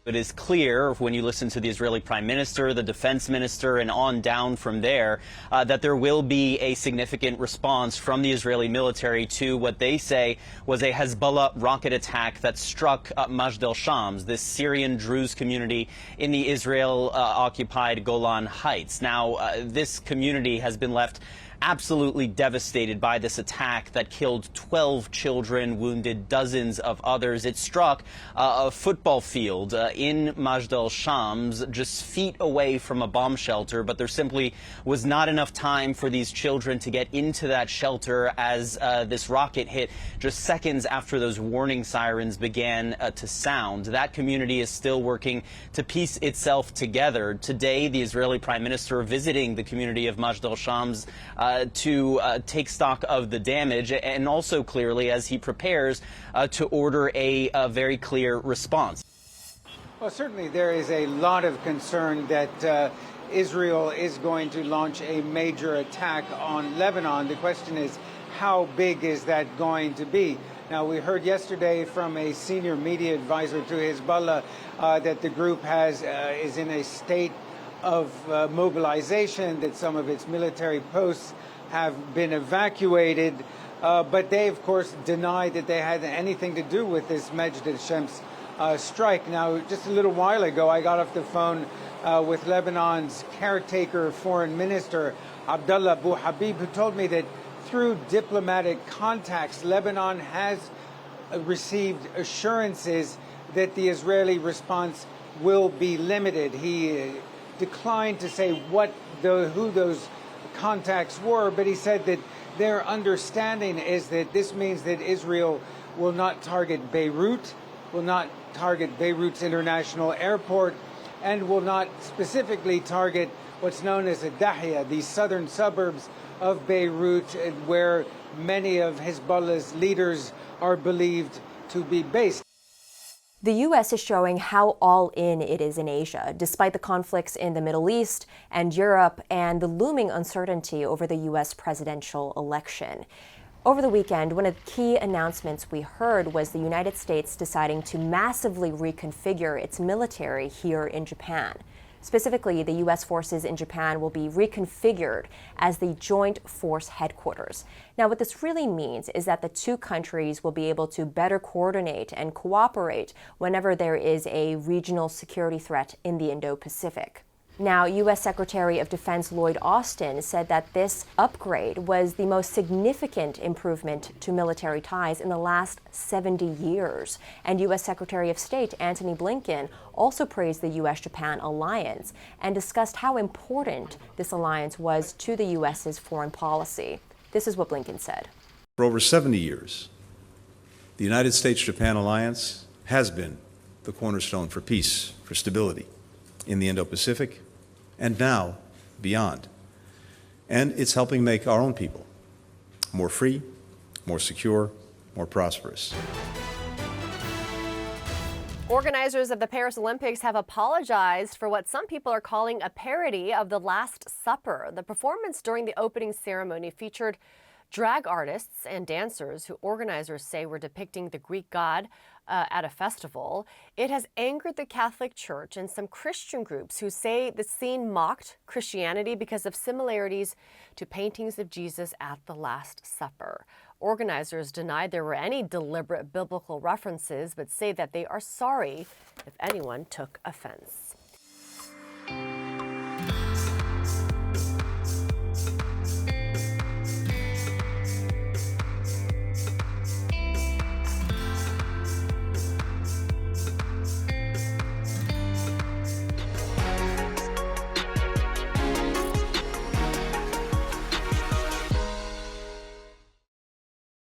It is clear when you listen to the Israeli Prime Minister, the Defense Minister, and on down from there, that there will be a significant response from the Israeli military to what they say was a Hezbollah rocket attack that struck Majd al-Shams, this Syrian Druze community in the Israel-occupied Golan Heights. Now, this community has been left absolutely devastated by this attack that killed 12 children, wounded dozens of others. It struck a football field in Majd al-Shams, just feet away from a bomb shelter, but there simply was not enough time for these children to get into that shelter as this rocket hit just seconds after those warning sirens began to sound. That community is still working to piece itself together. Today, the Israeli Prime Minister visiting the community of Majd al-Shams to take stock of the damage, and also clearly as he prepares to order a very clear response. Well, certainly there is a lot of concern that Israel is going to launch a major attack on Lebanon. The question is, how big is that going to be? Now, we heard yesterday from a senior media advisor to Hezbollah that the group is in a state of mobilization, that some of its military posts have been evacuated, but they, of course, denied that they had anything to do with this Majd al-Shams strike. Now, just a little while ago, I got off the phone with Lebanon's caretaker foreign minister, Abdullah Abu Habib, who told me that through diplomatic contacts, Lebanon has received assurances that the Israeli response will be limited. He declined to say who those contacts were, but he said that their understanding is that this means that Israel will not target Beirut, will not target Beirut's international airport, and will not specifically target what's known as Dahia, the southern suburbs of Beirut, where many of Hezbollah's leaders are believed to be based. The U.S. is showing how all in it is in Asia, despite the conflicts in the Middle East and Europe and the looming uncertainty over the U.S. presidential election. Over the weekend, one of the key announcements we heard was the United States deciding to massively reconfigure its military here in Japan. Specifically, the U.S. forces in Japan will be reconfigured as the Joint Force Headquarters. Now, what this really means is that the two countries will be able to better coordinate and cooperate whenever there is a regional security threat in the Indo-Pacific. Now, U.S. Secretary of Defense Lloyd Austin said that this upgrade was the most significant improvement to military ties in the last 70 years. And U.S. Secretary of State Antony Blinken also praised the U.S.-Japan alliance and discussed how important this alliance was to the U.S.'s foreign policy. This is what Blinken said. For over 70 years, the United States-Japan alliance has been the cornerstone for peace, for stability in the Indo-Pacific, and now beyond. And it's helping make our own people more free, more secure, more prosperous. Organizers of the Paris Olympics have apologized for what some people are calling a parody of the Last Supper. The performance during the opening ceremony featured drag artists and dancers who organizers say were depicting the Greek god at a festival. It has angered the Catholic Church and some Christian groups who say the scene mocked Christianity because of similarities to paintings of Jesus at the Last Supper. Organizers denied there were any deliberate biblical references, but say that they are sorry if anyone took offense.